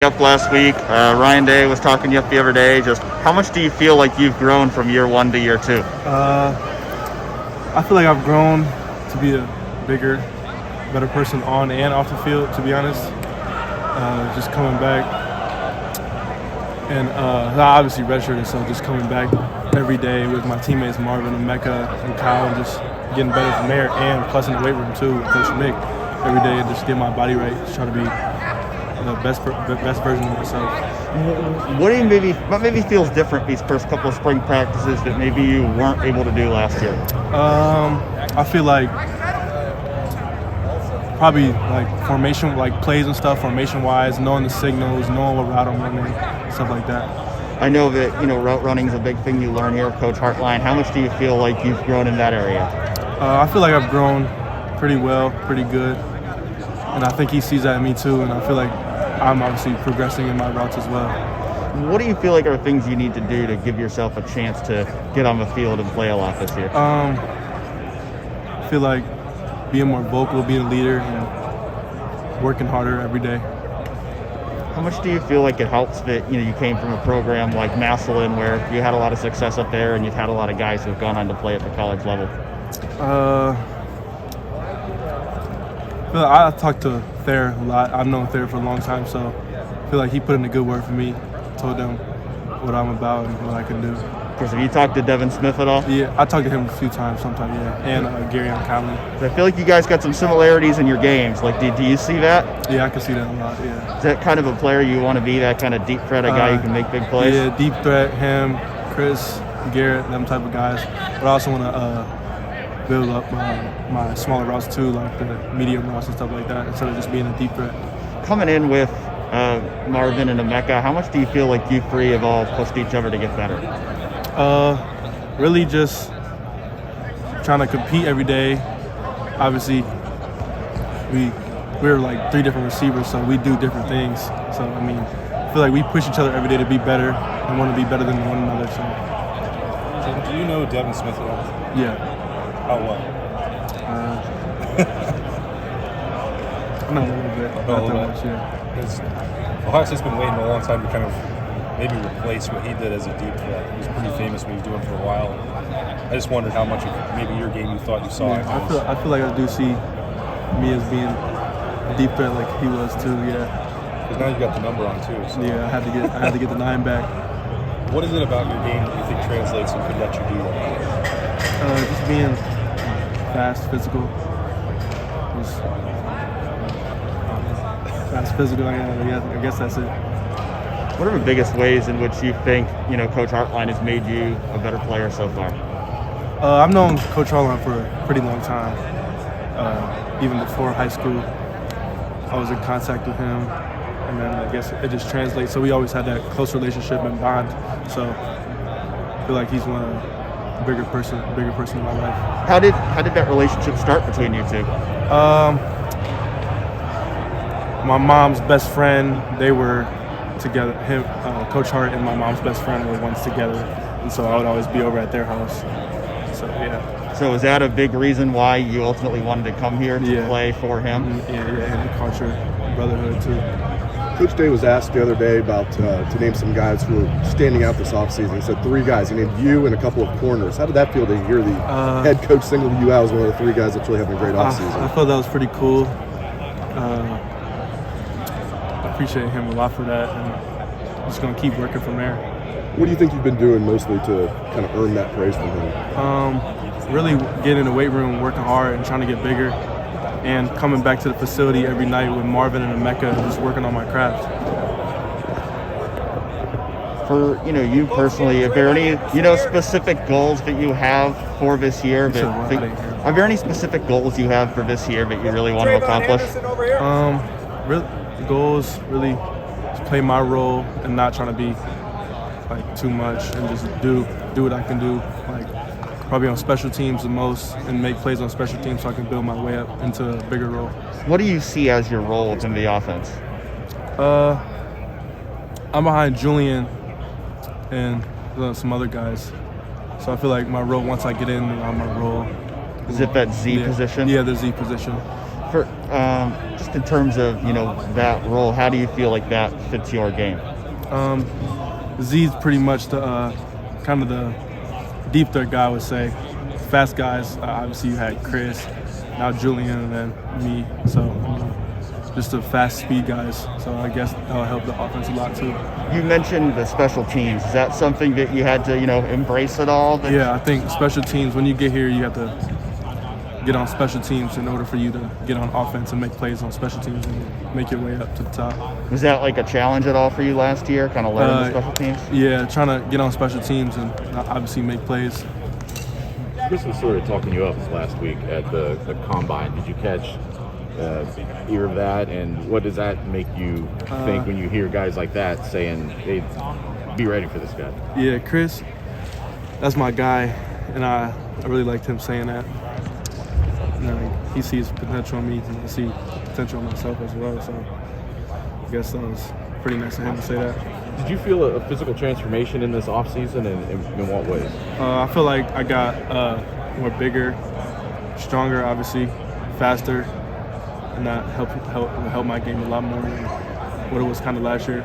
Up last week, Ryan Day was talking to you up the other day. Just how much do you feel like you've grown from year one to year two? I feel like I've grown to be a bigger, better person on and off the field, to be honest. Just coming back. And I obviously redshirted, so just coming back every day with my teammates Marvin and Mecca and Kyle and just getting better from there. And plus in the weight room too with Coach Nick every day and just get my body right, just try to be the best version of myself. What maybe feels different these first couple of spring practices that maybe you weren't able to do last year? I feel like probably like formation, like plays and stuff, formation-wise, knowing the signals, knowing what route I'm running, stuff like that. I know that route running is a big thing you learn here, Coach Hartline. How much do you feel like you've grown in that area? I feel like I've grown pretty well, pretty good, and I think he sees that in me too. And I feel like I'm obviously progressing in my routes as well. What do you feel like are things you need to do to give yourself a chance to get on the field and play a lot this year? I feel like being more vocal, being a leader, and working harder every day. How much do you feel like it helps that you came from a program like Massillon where you had a lot of success up there and you've had a lot of guys who've gone on to play at the college level? I talked to Thayer a lot. I've known Thayer for a long time, so I feel like he put in a good word for me, told them what I'm about and what I can do. Because have you talked to Devin Smith at all? Yeah, I talked to him a few times sometimes, yeah, and Gary and Conley. I feel like you guys got some similarities in your games. Like, do you see that? Yeah, I can see that a lot, yeah. Is that kind of a player you want to be, that kind of deep threat, a guy who can make big plays? Yeah, deep threat, him, Chris, Garrett, them type of guys. But I also want to build up my smaller routes too, like the medium routes and stuff like that, instead of just being a deep threat. Coming in with Marvin and Emeka, how much do you feel like you three have all pushed each other to get better? Really just trying to compete every day. Obviously, we're like three different receivers, so we do different things. So, I feel like we push each other every day to be better and want to be better than one another. So, do you know Devin Smith at all? Yeah. How well? I know a little bit. Not that much, yeah. Because Ohio State's been waiting a long time to kind of maybe replace what he did as a deep threat. He was pretty famous when he was doing it for a while. I just wondered how much of maybe your game you thought you saw. Yeah, I feel like I do see me as being a deep threat like he was too. Yeah. Because now you got the number on too. So. Yeah, I had to get the 9 back. What is it about your game that you think translates and could let you do that? Just being fast, physical. Just fast, physical. I guess that's it. What are the biggest ways in which you think, Coach Hartline has made you a better player so far? I've known Coach Hartline for a pretty long time. Even before high school, I was in contact with him, and then I guess it just translates. So we always had that close relationship and bond. So I feel like he's one of the bigger person in my life. How did that relationship start between you two? My mom's best friend, they were together. Him, Coach Hart and my mom's best friend were once together, and so I would always be over at their house. So yeah. So is that a big reason why you ultimately wanted to come here to play for him? Yeah, and the culture, brotherhood too. Coach Day was asked the other day about to name some guys who are standing out this offseason. He said 3 guys. He named you and a couple of corners. How did that feel to hear the head coach single you out as one of the 3 guys that's really having a great offseason? I thought that was pretty cool. I appreciate him a lot for that, and I'm just going to keep working from there. What do you think you've been doing mostly to kind of earn that praise from him? Really getting in the weight room, working hard, and trying to get bigger, and coming back to the facility every night with Marvin and Emeka and just working on my craft. For you personally, are there any specific goals that you have for this year? Are there any specific goals you have for this year that you really want to accomplish? The goal is really to play my role and not trying to be like too much, and just do what I can do. Like probably on special teams the most, and make plays on special teams so I can build my way up into a bigger role. What do you see as your role in the offense? I'm behind Julian and some other guys, so I feel like my role, once I get in, I'm my role. Is it that Z position? Yeah, the Z position. just in terms of that role, how do you feel like that fits your game? Z's pretty much the kind of the deep threat guy, I would say. Fast guys, obviously you had Chris, now Julian, and then me. So just the fast speed guys. So I guess that'll help the offense a lot too. You mentioned the special teams. Is that something that you had to embrace at all? Yeah, I think special teams, when you get here, you have to get on special teams in order for you to get on offense and make plays on special teams and make your way up to the top. Was that like a challenge at all for you last year, kind of learning the special teams? Yeah, trying to get on special teams and obviously make plays. Chris was sort of talking you up last week at the combine. Did you catch ear of that? And what does that make you think when you hear guys like that saying, hey, be ready for this guy? Yeah, Chris, that's my guy, and I really liked him saying that. He sees potential in me, and I see potential in myself as well. So I guess that was pretty nice of him to say that. Did you feel a physical transformation in this offseason, and in what ways? I feel like I got more bigger, stronger, obviously, faster, and that helped my game a lot more than what it was kind of last year.